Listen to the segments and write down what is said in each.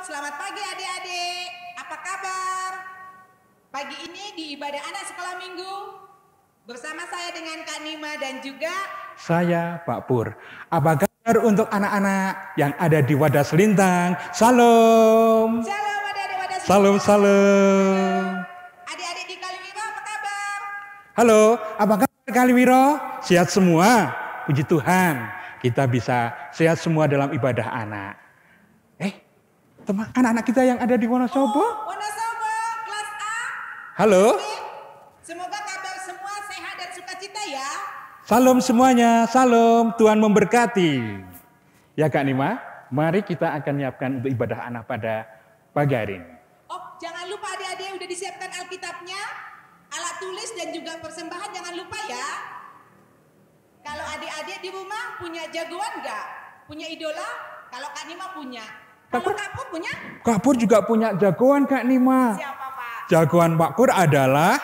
Selamat pagi adik-adik. Apa kabar? Pagi ini di ibadah anak sekolah minggu bersama saya dengan Kak Nima dan juga saya Pak Pur. Apa kabar untuk anak-anak yang ada di Wadah Selintang? Salam. Shalom adik-adik Wadah Salam, Selintang. salam. Adik-adik di Kaliwiro apa kabar? Halo, apa kabar Kaliwiro? Sehat semua? Puji Tuhan, kita bisa sehat semua dalam ibadah anak. Teman anak-anak kita yang ada di Wonosobo? Wonosobo, kelas A. Halo. Semoga kabar semua sehat dan sukacita ya. Salam semuanya, salam. Tuhan memberkati. Ya Kak Nima, mari kita akan menyiapkan untuk ibadah anak pada pagi hari ini. Oh, jangan lupa adik-adik udah disiapkan Alkitabnya, alat tulis dan juga persembahan jangan lupa ya. Kalau adik-adik di rumah punya jagoan nggak? Punya idola? Kalau Kak Nima punya. Kalau Kak Pur punya? Kak Pur juga punya jagoan Kak Nima. Siapa Pak? Jagoan Pak Pur adalah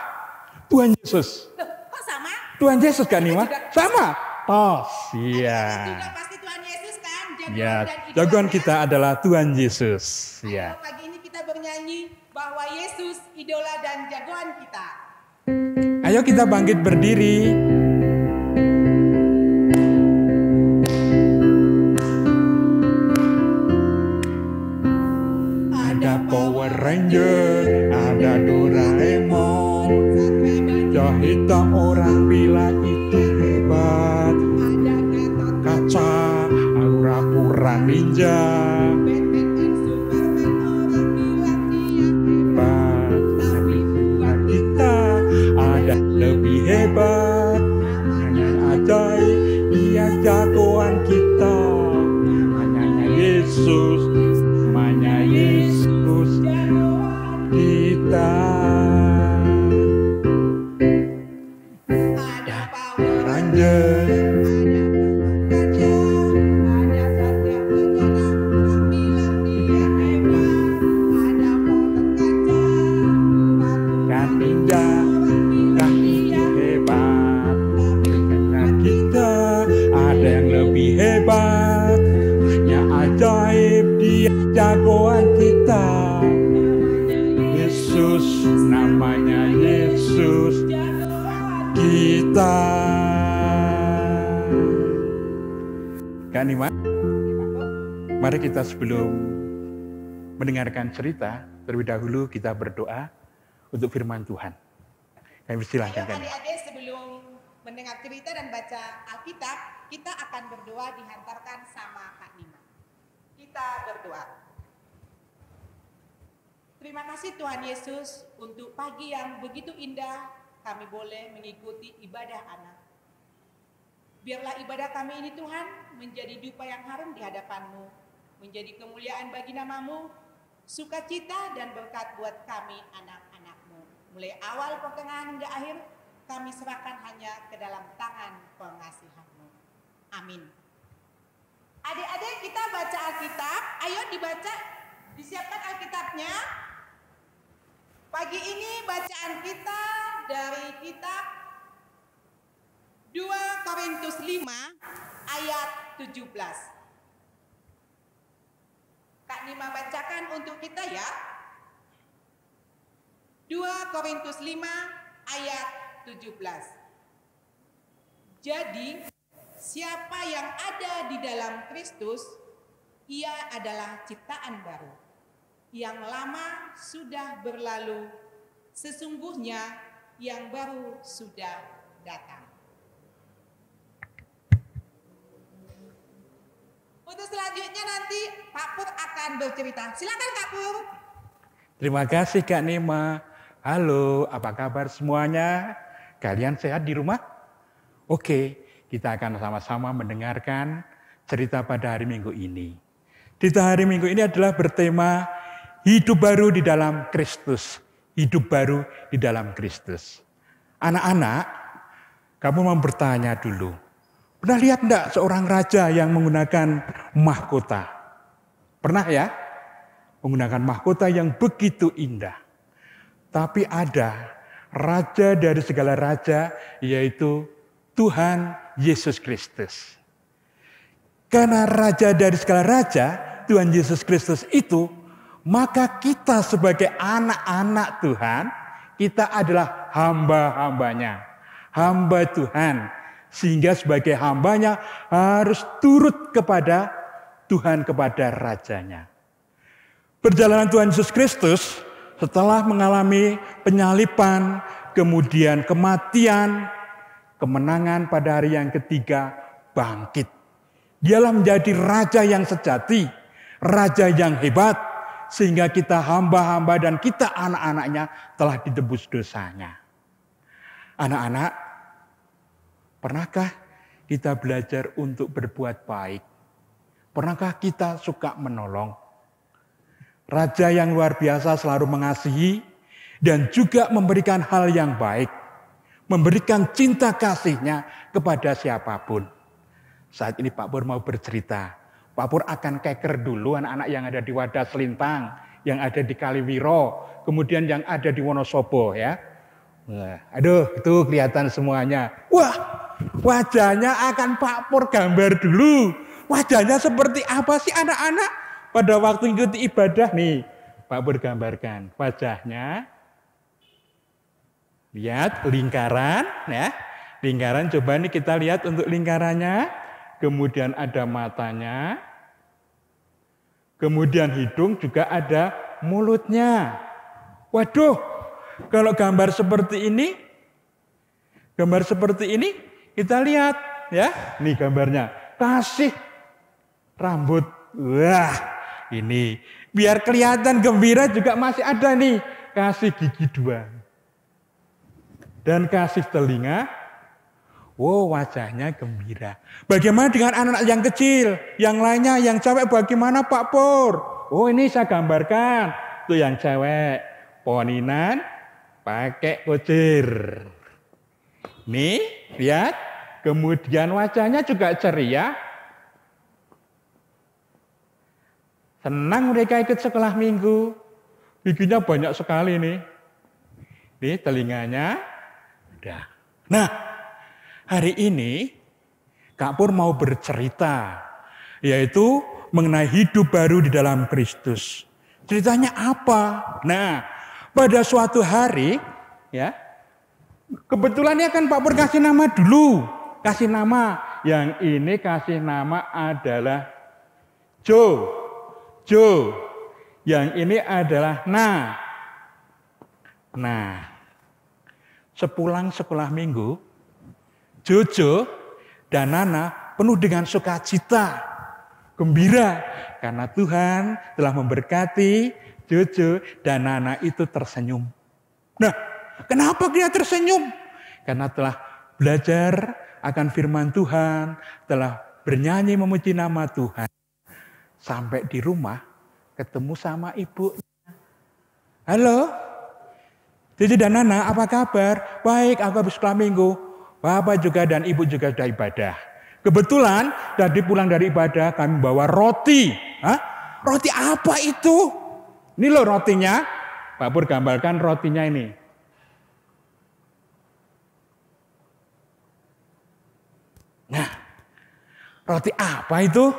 Tuhan Yesus. Loh, kok sama? Tuhan Yesus Kak Nima? Juga. Sama? Oh, iya. Juga pasti Tuhan Yesus kan? Jagoan Ya, dan idolanya. jagoan kita adalah Tuhan Yesus. Ayo, Ya. pagi ini kita bernyanyi bahwa Yesus idola dan jagoan kita. Ayo kita bangkit berdiri. Ada Power Ranger, ada Doraemon, Jahita orang bilang itu hebat. Ada Gatot Kaca, Aura-Pura Ninja, Batman and Superman orang bilang dia hebat. Tapi Tuhan kita ada lebih hebat. Hanya ajaib, dia jagoan kita. Hanya Yesus, namanya Yesus kita. ada Power Ranger, Ranger, ada Satya Wacana orang bilang dia hebat. Ada Power Kaca, kan ninja, kan dia hebat. Karena kita ada yang lebih hebat. Hanya ajaib, dia jagoan kita. Yesus, namanya Yesus kita. Kak Nima, mari kita sebelum mendengarkan cerita, terlebih dahulu kita berdoa untuk firman Tuhan. Kami Ayo persilahkan Kak Nima. adik-adik sebelum mendengar cerita dan baca Alkitab, kita akan berdoa dihantarkan sama Kak Nima. Kita berdoa. Terima kasih Tuhan Yesus untuk pagi yang begitu indah kami boleh mengikuti ibadah anak. Biarlah ibadah kami ini Tuhan menjadi dupa yang harum di hadapan-Mu, menjadi kemuliaan bagi nama-Mu, sukacita dan berkat buat kami anak-anak-Mu. Mulai awal pertengahan hingga akhir, kami serahkan hanya ke dalam tangan pengasihan-Mu. Amin. Adik-adik kita baca Alkitab, ayo dibaca, disiapkan Alkitabnya. Pagi ini bacaan kita dari kitab 2 Korintus 5 ayat 17. Kak Nima bacakan untuk kita ya. 2 Korintus 5 ayat 17. Jadi siapa yang ada di dalam Kristus, ia adalah ciptaan baru. Yang lama sudah berlalu, sesungguhnya yang baru sudah datang. Untuk selanjutnya nanti Pak Pur akan bercerita. Silakan Kak Pur. Terima kasih Kak Nima. Halo, apa kabar semuanya? Kalian sehat di rumah? Oke, kita akan sama-sama mendengarkan cerita pada hari Minggu ini. Cerita hari Minggu ini adalah bertema hidup baru di dalam Kristus. Hidup baru di dalam Kristus. Anak-anak, kamu mau bertanya dulu. Pernah lihat enggak seorang raja yang menggunakan mahkota? Pernah ya? Menggunakan mahkota yang begitu indah. Tapi ada raja dari segala raja, yaitu Tuhan Yesus Kristus. Karena raja dari segala raja, Tuhan Yesus Kristus itu maka kita sebagai anak-anak Tuhan, kita adalah hamba-hambanya. Hamba Tuhan. Sehingga sebagai hambanya harus turut kepada Tuhan, kepada Rajanya. Perjalanan Tuhan Yesus Kristus setelah mengalami penyalipan, kemudian kematian, kemenangan pada hari yang ketiga, bangkit. Dialah menjadi Raja yang sejati, Raja yang hebat, sehingga kita hamba-hamba dan kita anak-anaknya telah ditebus dosanya. Anak-anak, pernahkah kita belajar untuk berbuat baik? Pernahkah kita suka menolong? Raja yang luar biasa selalu mengasihi dan juga memberikan hal yang baik. Memberikan cinta kasihnya kepada siapapun. Saat ini Pak Pur mau bercerita. Pak Pur akan keker dulu anak-anak yang ada di Wadah Selintang, yang ada di Kaliwiro, kemudian yang ada di Wonosobo ya. Nah, aduh, itu kelihatan semuanya. Wah, wajahnya akan Pak Pur gambar dulu. Wajahnya seperti apa sih anak-anak pada waktu ikuti ibadah nih? Pak Pur gambarkan wajahnya. Lihat lingkaran ya. Lingkaran coba nih kita lihat untuk lingkarannya. Kemudian ada matanya. Kemudian hidung, juga ada mulutnya. Waduh, kalau gambar seperti ini kita lihat ya. Nih gambarnya, kasih rambut. Wah, ini biar kelihatan gembira juga masih ada nih, kasih gigi 2. Dan kasih telinga. Wow, wajahnya gembira. Bagaimana dengan anak-anak yang kecil? Yang lainnya, yang cewek bagaimana Pak Pur? Oh, ini saya gambarkan. Itu yang cewek. Poninan pakai kucir. Nih, lihat. Kemudian wajahnya juga ceria. Senang mereka ikut sekolah minggu. Giginya banyak sekali nih. Nih, telinganya. Udah. Nah, hari ini Kak Pur mau bercerita, yaitu mengenai hidup baru di dalam Kristus. Ceritanya apa? Nah, pada suatu hari, ya, kebetulan ya kan Pak Pur kasih nama dulu. Kasih nama, yang ini kasih nama adalah Jo. Yang ini adalah Nah, sepulang sekolah minggu, Jojo dan Nana penuh dengan sukacita, gembira, karena Tuhan telah memberkati Jojo dan Nana itu tersenyum. Nah, kenapa dia tersenyum? Karena telah belajar akan firman Tuhan, telah bernyanyi memuji nama Tuhan. Sampai di rumah ketemu sama ibunya. Halo, Jojo dan Nana, apa kabar? Baik, aku habis sekolah minggu. Bapak juga dan ibu juga sudah ibadah. Kebetulan tadi pulang dari ibadah kami bawa roti. Hah? Roti apa itu? Ini loh rotinya. Pak Pur gambarkan rotinya ini. Nah, roti apa itu?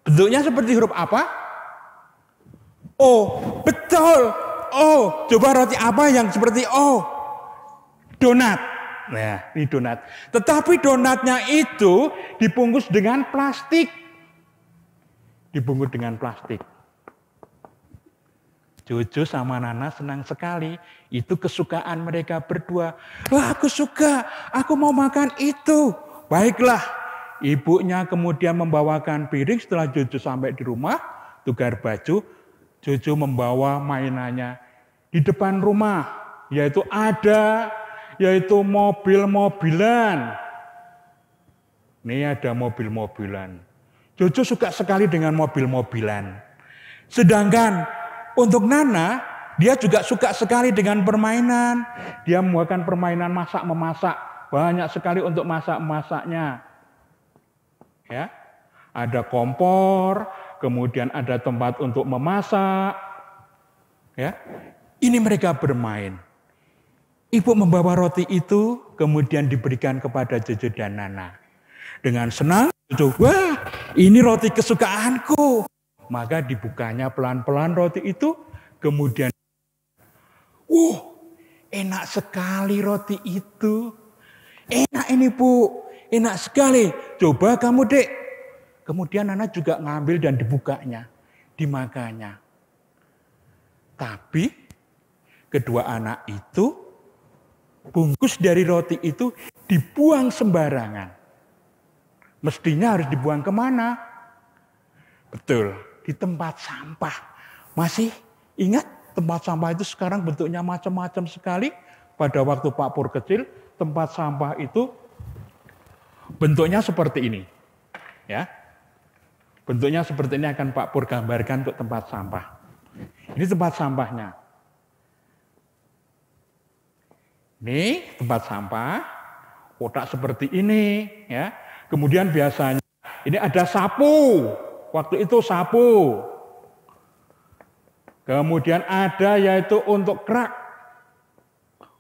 Bentuknya seperti huruf apa? O, betul. O, coba roti apa yang seperti O? Donat. Nah, ini donat. Tetapi donatnya itu dibungkus dengan plastik. Dibungkus dengan plastik. Jojo sama Nana senang sekali. Itu kesukaan mereka berdua. Wah, aku suka. Aku mau makan itu. Baiklah. Ibunya kemudian membawakan piring setelah Jojo sampai di rumah. Tukar baju. Jojo membawa mainannya di depan rumah. Yaitu mobil-mobilan. Ini ada mobil-mobilan. Jojo suka sekali dengan mobil-mobilan. Sedangkan untuk Nana, dia juga suka sekali dengan permainan. Dia membuatkan permainan masak-memasak. Banyak sekali untuk masak-masaknya. Ya, ada kompor, kemudian ada tempat untuk memasak. Ya, ini mereka bermain. Ibu membawa roti itu kemudian diberikan kepada Jojo dan Nana. Dengan senang, Jojo, wah ini roti kesukaanku. Maka dibukanya pelan-pelan roti itu, kemudian enak sekali roti itu. Enak ini Bu, enak sekali. Coba kamu Dek. Kemudian anak juga ngambil dan dibukanya, dimakannya. Tapi kedua anak itu, bungkus dari roti itu dibuang sembarangan. Mestinya harus dibuang kemana? Betul, di tempat sampah. Masih ingat tempat sampah itu sekarang bentuknya macam-macam sekali. Pada waktu Pak Pur kecil, tempat sampah itu bentuknya seperti ini. Ya. Bentuknya seperti ini akan Pak Pur gambarkan untuk tempat sampah. Ini tempat sampahnya. Ini tempat sampah, kotak seperti ini, ya. Kemudian biasanya ini ada sapu. Waktu itu sapu. Kemudian ada yaitu untuk kerak.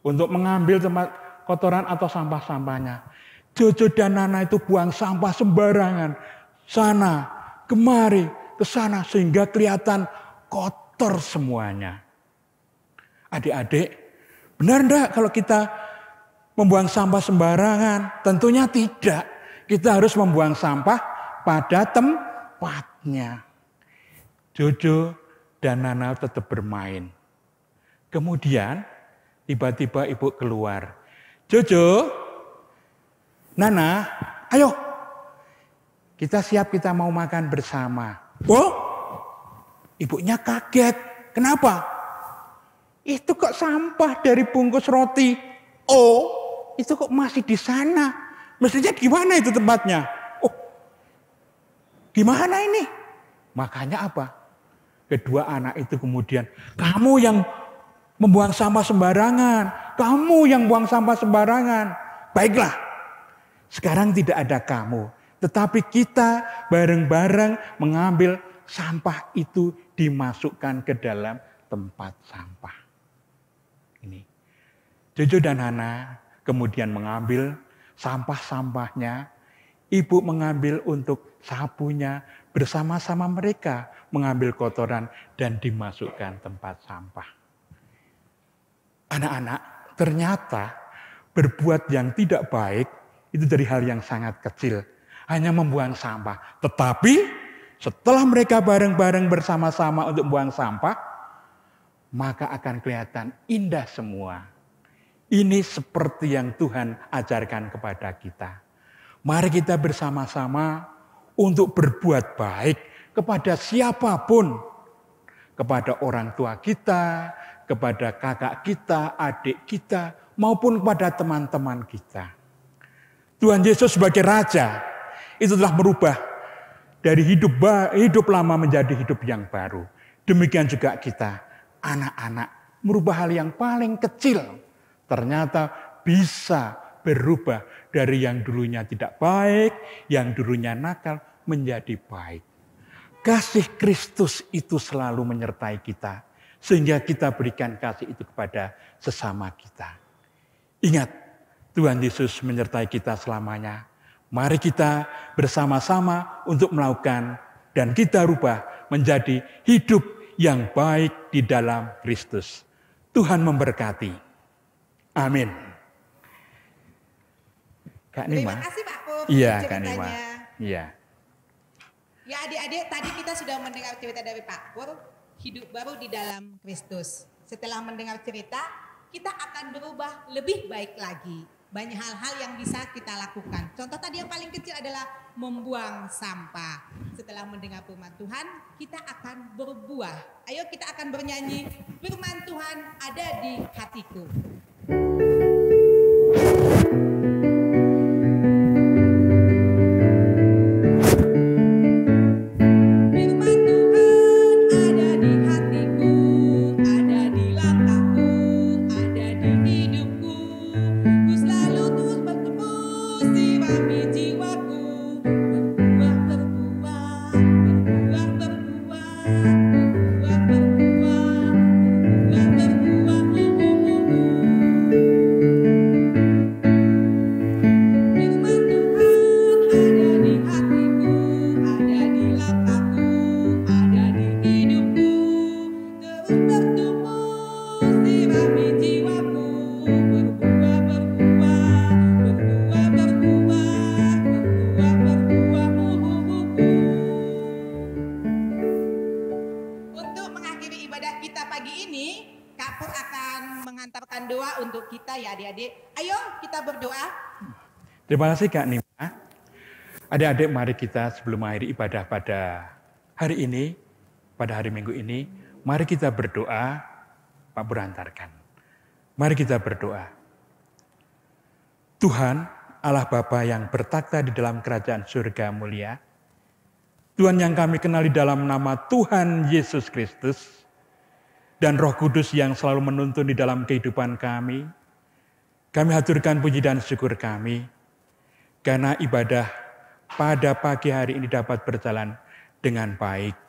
Untuk mengambil tempat kotoran atau sampah-sampahnya. Jojo dan Nana itu buang sampah sembarangan. Sana, kemari, ke sana. Sehingga kelihatan kotor semuanya. Adik-adik, benar enggak kalau kita membuang sampah sembarangan? Tentunya tidak. Kita harus membuang sampah pada tempatnya. Jojo dan Nana tetap bermain. Kemudian tiba-tiba ibu keluar. Jojo, Nana, ayo. Kita siap, kita mau makan bersama. Oh, ibunya kaget. Kenapa? Itu kok sampah dari bungkus roti. Oh, itu kok masih di sana. Mestinya gimana itu tempatnya? Oh, gimana ini? Makanya apa? Kedua anak itu kemudian, kamu yang membuang sampah sembarangan. Kamu yang buang sampah sembarangan. Baiklah, sekarang tidak ada kamu. Tetapi kita bareng-bareng mengambil sampah itu dimasukkan ke dalam tempat sampah. Ini. Jojo dan Hana kemudian mengambil sampah-sampahnya. Ibu mengambil untuk sapunya. Bersama-sama mereka mengambil kotoran dan dimasukkan tempat sampah. Anak-anak ternyata berbuat yang tidak baik itu dari hal yang sangat kecil. Hanya membuang sampah. Tetapi setelah mereka bareng-bareng bersama-sama untuk membuang sampah, maka akan kelihatan indah semua. Ini seperti yang Tuhan ajarkan kepada kita. Mari kita bersama-sama untuk berbuat baik kepada siapapun. Kepada orang tua kita, kepada kakak kita, adik kita, maupun kepada teman-teman kita. Tuhan Yesus sebagai Raja, itu telah merubah dari hidup lama menjadi hidup yang baru. Demikian juga kita, anak-anak, merubah hal yang paling kecil. Ternyata bisa berubah dari yang dulunya tidak baik, yang dulunya nakal, menjadi baik. Kasih Kristus itu selalu menyertai kita. Sehingga kita berikan kasih itu kepada sesama kita. Ingat, Tuhan Yesus menyertai kita selamanya. Mari kita bersama-sama untuk melakukan dan kita rubah menjadi hidup yang baik di dalam Kristus. Tuhan memberkati. Amin. Kak Nima. Terima kasih Pak Pur. Iya, Kak Nima. Iya. Ya adik-adik, tadi kita sudah mendengar cerita dari Pak Pur, hidup baru di dalam Kristus. Setelah mendengar cerita, kita akan berubah lebih baik lagi. Banyak hal-hal yang bisa kita lakukan. Contoh tadi yang paling kecil adalah membuang sampah. Setelah mendengar firman Tuhan, kita akan berbuah. Ayo kita akan bernyanyi, firman Tuhan ada di hatiku. Pur akan mengantarkan doa untuk kita ya adik-adik. Ayo kita berdoa. Terima kasih Kak Nima. Adik-adik mari kita sebelum mengakhiri ibadah pada hari ini, pada hari Minggu ini, mari kita berdoa. Pak berantarkan. Mari kita berdoa. Tuhan, Allah Bapa yang bertakhta di dalam kerajaan surga mulia, Tuhan yang kami kenali dalam nama Tuhan Yesus Kristus, dan Roh Kudus yang selalu menuntun di dalam kehidupan kami haturkan puji dan syukur kami, karena ibadah pada pagi hari ini dapat berjalan dengan baik.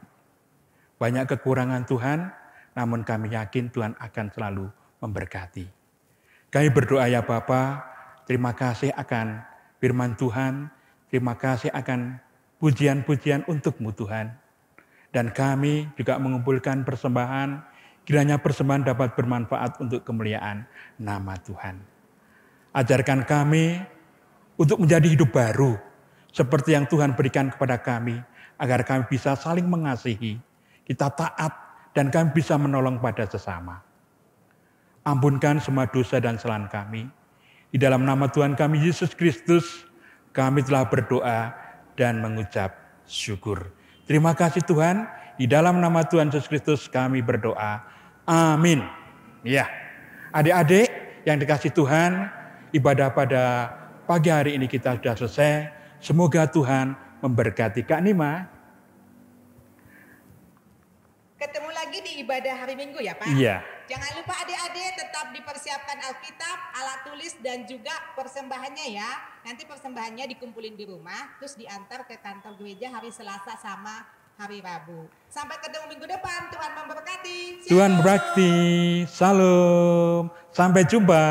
Banyak kekurangan Tuhan, namun kami yakin Tuhan akan selalu memberkati. Kami berdoa ya Bapa, terima kasih akan firman Tuhan, terima kasih akan pujian-pujian untuk-Mu Tuhan. Dan kami juga mengumpulkan persembahan, kiranya persembahan dapat bermanfaat untuk kemuliaan nama Tuhan. Ajarkan kami untuk menjadi hidup baru, seperti yang Tuhan berikan kepada kami, agar kami bisa saling mengasihi, kita taat, dan kami bisa menolong pada sesama. Ampunkan semua dosa dan kesalahan kami. Di dalam nama Tuhan kami Yesus Kristus, kami telah berdoa dan mengucap syukur. Terima kasih Tuhan, di dalam nama Tuhan Yesus Kristus kami berdoa. Amin. Ya, adik-adik yang dikasih Tuhan, ibadah pada pagi hari ini kita sudah selesai. Semoga Tuhan memberkati Kak Nima. Ketemu lagi di ibadah hari Minggu ya Pak? Iya. Jangan lupa adik-adik tetap dipersiapkan Alkitab, alat tulis dan juga persembahannya ya. Nanti persembahannya dikumpulin di rumah, terus diantar ke kantor gereja hari Selasa sama hari Rabu. Sampai ketemu minggu depan, Tuhan memberkati. Tuhan berkati. Salam. Sampai jumpa.